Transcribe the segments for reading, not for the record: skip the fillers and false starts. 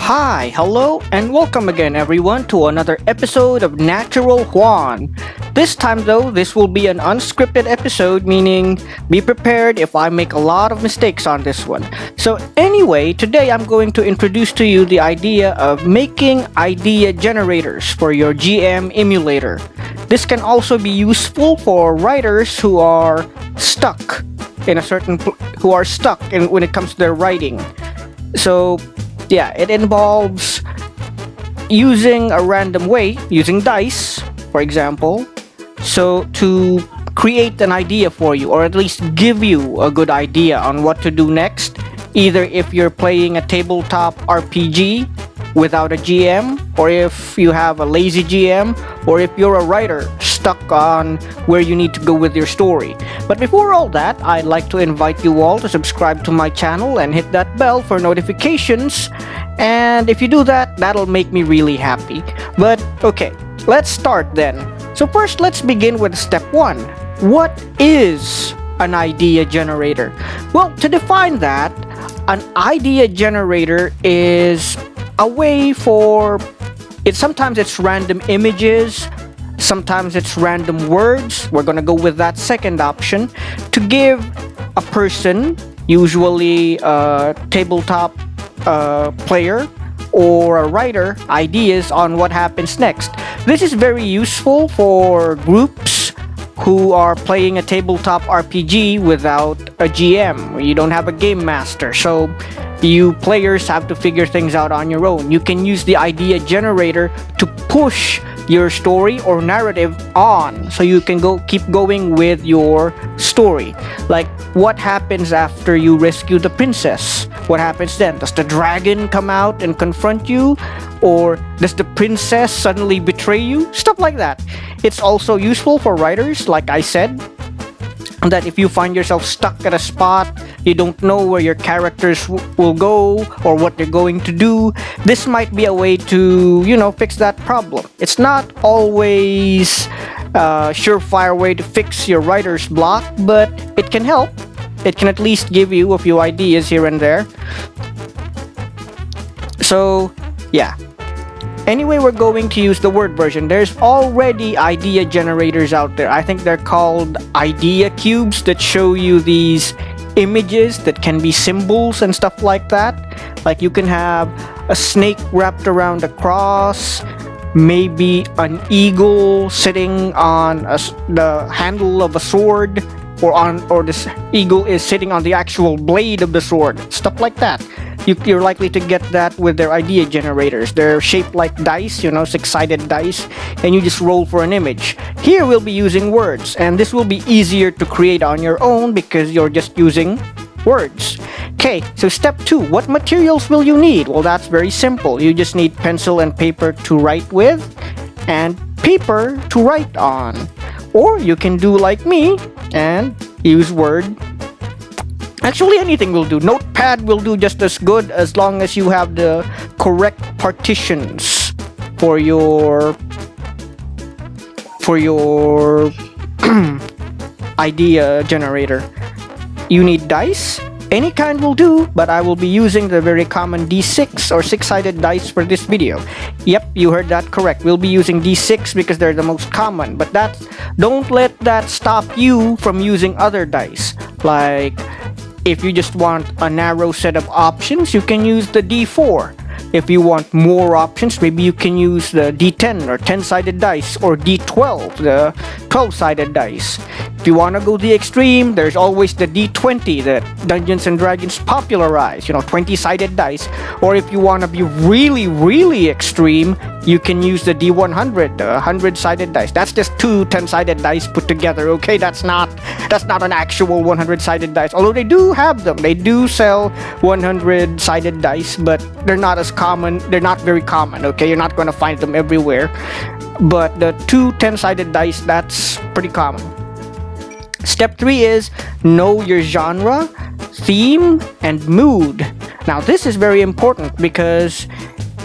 Hi, hello, and welcome again everyone to another episode of Natural Juan. This time though, this will be an unscripted episode, meaning be prepared if I make a lot of mistakes on this one. So anyway, today I'm going to introduce to you the idea of making idea generators for your GM emulator. This can also be useful for writers who are stuck in when it comes to their writing. So yeah, it involves using a random way, using dice, for example, so to create an idea for you, or at least give you a good idea on what to do next, either if you're playing a tabletop RPG without a GM, or if you have a lazy GM, or if you're a writer stuck on where you need to go with your story. But before all that, I'd like to invite you all to subscribe to my channel and hit that bell for notifications. And if you do that, that'll make me really happy. But okay, let's start then. So first, let's begin with step 1. What is an idea generator? Well, to define that, an idea generator is a way for it. Sometimes it's random images, sometimes it's random words. We're gonna go with that second option to give a person, usually a tabletop player or a writer, ideas on what happens next. This is very useful for groups who are playing a tabletop RPG without a GM, where you don't have a game master, so you players have to figure things out on your own. You can use the idea generator to push your story or narrative on, so you can keep going with your story. Like, what happens after you rescue the princess? What happens then? Does the dragon come out and confront you? Or does the princess suddenly betray you? Stuff like that. It's also useful for writers, like I said, that if you find yourself stuck at a spot, you don't know where your characters will go or what they're going to do, this might be a way to, fix that problem. It's not always a surefire way to fix your writer's block, but it can help. It can at least give you a few ideas here and there. So, yeah. Anyway, we're going to use the word version. There's already idea generators out there. I think they're called idea cubes that show you these images that can be symbols and stuff like that. Like, you can have a snake wrapped around a cross, maybe an eagle sitting on the handle of a sword, or this eagle is sitting on the actual blade of the sword. Stuff like that. You're likely to get that with their idea generators. They're shaped like dice, 6-sided dice, and you just roll for an image. Here we'll be using words, and this will be easier to create on your own because you're just using words. Okay, so step 2, what materials will you need? Well, that's very simple. You just need pencil and paper to write with, and paper to write on. Or you can do like me and use Word. Actually, anything will do. Notepad will do just as good as long as you have the correct partitions for your idea generator. You need dice. Any kind will do, but I will be using the very common D6 or 6-sided dice for this video. Yep, you heard that correct. We'll be using D6 because they're the most common, but don't let that stop you from using other dice. Like, if you just want a narrow set of options, you can use the D4. If you want more options, maybe you can use the D10 or 10-sided dice, or D12, the 12-sided dice. If you want to go the extreme, there's always the D20 that Dungeons & Dragons popularized, 20-sided dice. Or if you want to be really, really extreme, you can use the D100, the 100-sided dice. That's just 2 10-sided dice put together, okay? That's not an actual 100-sided dice. Although they do have them. They do sell 100-sided dice, but they're not as common. They're not very common, okay? You're not going to find them everywhere. But the 2 10-sided dice, that's pretty common. Step 3 is know your genre, theme, and mood. Now, this is very important because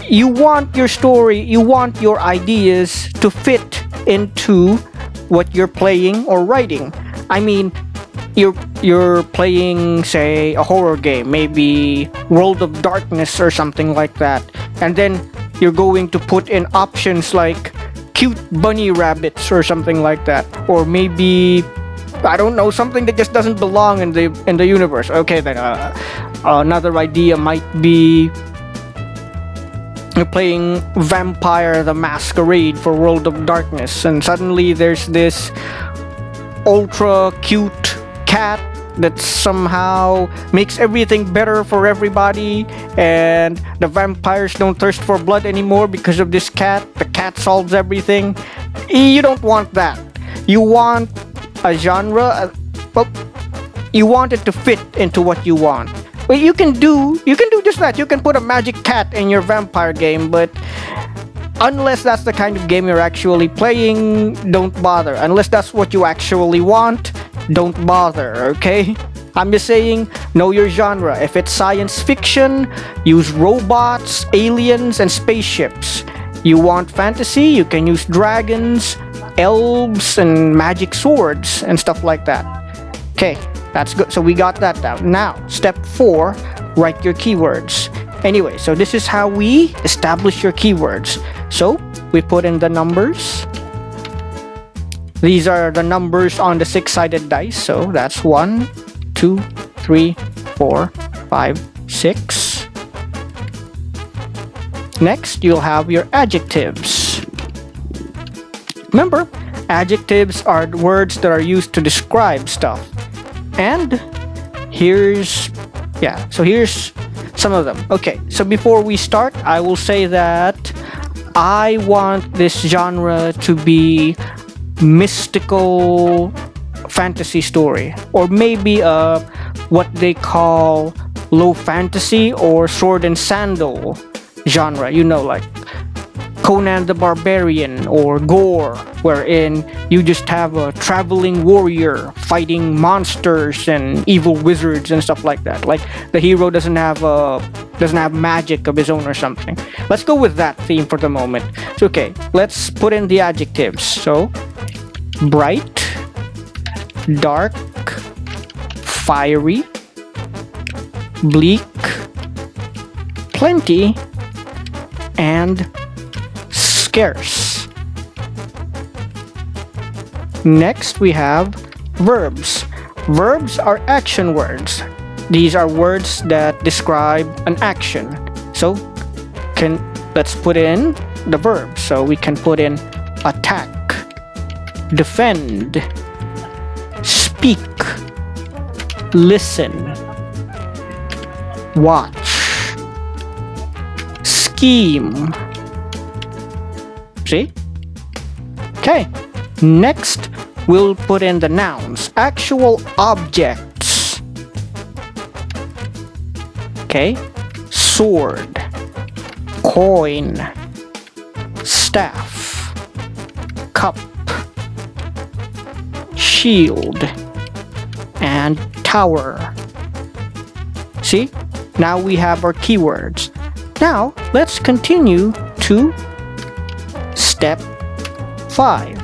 you want your story, you want your ideas to fit into what you're playing or writing. I mean, you're playing, say, a horror game, maybe World of Darkness or something like that. and then you're going to put in options like cute bunny rabbits or something like that, or maybe I don't know, something that just doesn't belong in the universe. Okay, then another idea might be you're playing Vampire the Masquerade for World of Darkness, and suddenly there's this ultra cute cat that somehow makes everything better for everybody, and the vampires don't thirst for blood anymore because of this cat. The cat solves everything. You don't want that. You want a genre, well, you want it to fit into what you want. Well, you can do just that. You can put a magic cat in your vampire game, but unless that's the kind of game you're actually playing, don't bother. Unless that's what you actually want, don't bother, okay? I'm just saying, know your genre. If it's science fiction, use robots, aliens, and spaceships. You want fantasy, you can use dragons, elves, and magic swords, and stuff like that. Okay, that's good. So we got that down. Now, step 4, write your keywords. Anyway, so this is how we establish your keywords. So, we put in the numbers. These are the numbers on the 6-sided dice. So, that's 1, 2, 3, 4, 5, 6. Next, you'll have your adjectives. Remember, adjectives are words that are used to describe stuff. And here's some of them. Okay, so before we start, I will say that I want this genre to be mystical fantasy story, or maybe what they call low fantasy or sword and sandal genre, you know, like Conan the Barbarian or Gore, wherein you just have a traveling warrior fighting monsters and evil wizards and stuff like that. Like the hero doesn't have magic of his own or something. Let's go with that theme for the moment. So, okay, let's put in the adjectives. So, bright, dark, fiery, bleak, plenty, and scarce. Next, we have verbs. Verbs are action words. These are words that describe an action. So, let's put in the verbs. So we can put in attack, defend, speak, listen, watch, scheme. See? Okay. Next, we'll put in the nouns, actual objects. Okay. Sword, coin, staff, cup, shield, and tower. See? Now we have our keywords. Now, let's continue to step 5.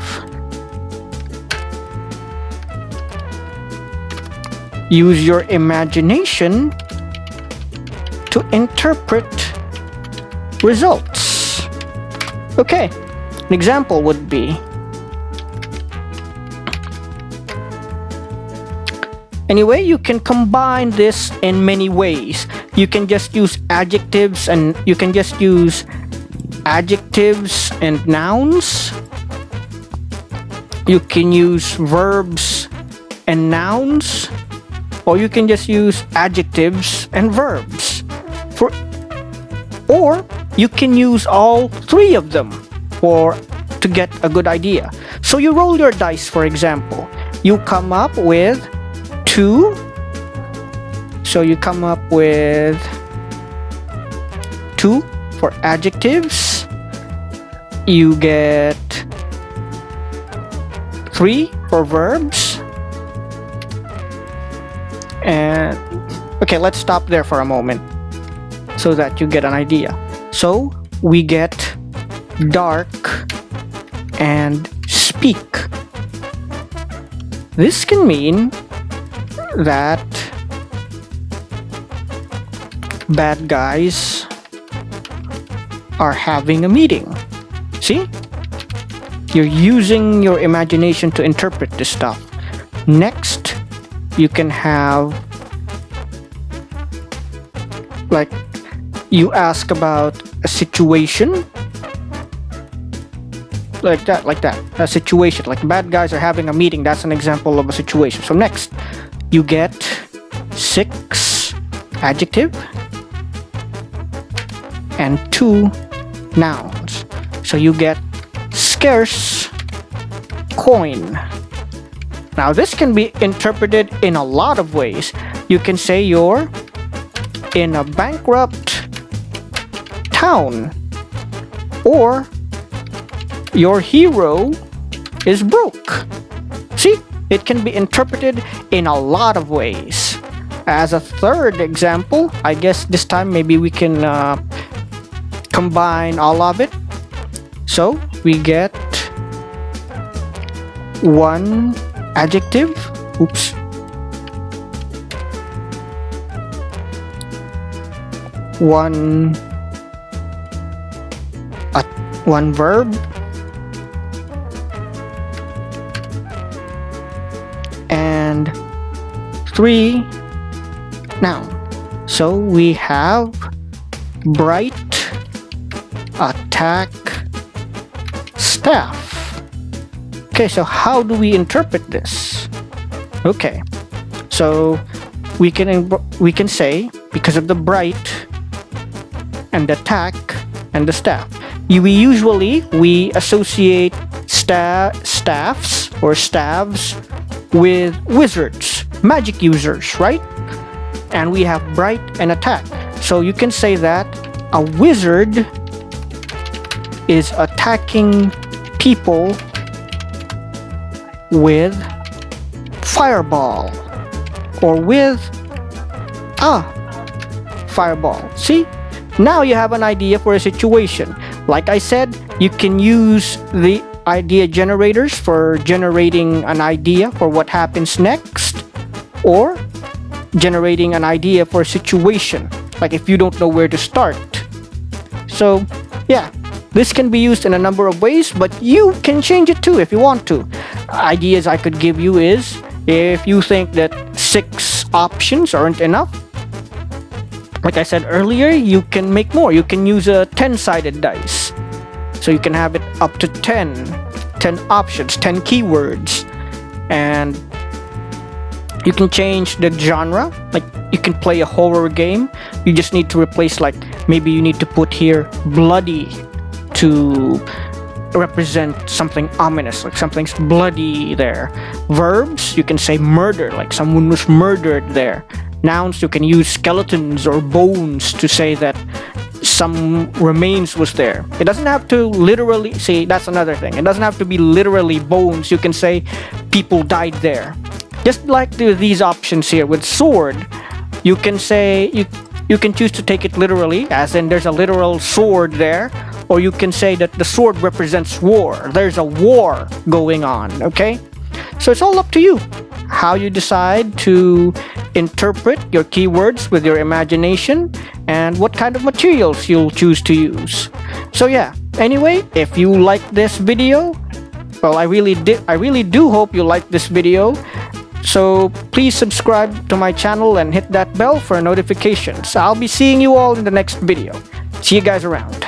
Use your imagination to interpret results. Okay, an example would be, anyway, you can combine this in many ways. You can just use adjectives and nouns. You can use verbs and nouns, or you can just use adjectives and verbs. Or you can use all 3 of them to get a good idea. So you roll your dice, for example. You come up with 2. So you come up with 2 for adjectives. You get 3 for verbs. And okay, let's stop there for a moment so that you get an idea. So we get dark and speak. This can mean that bad guys are having a meeting. See? You're using your imagination to interpret this stuff. Next, you can have, like, you ask about a situation. Like that. A situation. Like bad guys are having a meeting. That's an example of a situation. So next, you get 6 adjective and 2 nouns. So you get scarce coin. Now this can be interpreted in a lot of ways. You can say you're in a bankrupt town, or your hero is broke. See, it can be interpreted in a lot of ways. As a third example, I guess this time maybe we can combine all of it. So we get 1 adjective. Oops. One verb and 3 noun. So we have bright, attack, staff. Okay, so how do we interpret this? Okay, so we can say, because of the bright and the attack and the staff, we associate staffs or staves with wizards, magic users, right? And we have bright and attack. So you can say that a wizard is attacking people with fireball, or with a fireball. See? Now you have an idea for a situation. Like I said, you can use the idea generators for generating an idea for what happens next, or generating an idea for a situation, like if you don't know where to start. So yeah, this can be used in a number of ways, but you can change it too if you want to. Ideas I could give you is, if you think that 6 options aren't enough, like I said earlier, you can make more. You can use a 10-sided dice. So you can have it up to 10 options, 10 keywords. And you can change the genre. Like, you can play a horror game. You just need to replace, like, maybe you need to put here bloody to represent something ominous, like something's bloody there. Verbs, you can say murder, like someone was murdered there. Nouns, you can use skeletons or bones to say that some remains was there. It doesn't have to literally, see, that's another thing. It doesn't have to be literally bones. You can say people died there. Just like these options here with sword, you can say, you can choose to take it literally, as in there's a literal sword there, or you can say that the sword represents war. There's a war going on, okay? So it's all up to you how you decide to interpret your keywords with your imagination and what kind of materials you'll choose to use. So yeah, anyway, if you like this video, well, I really do hope you like this video. So please subscribe to my channel and hit that bell for notifications. I'll be seeing you all in the next video. See you guys around.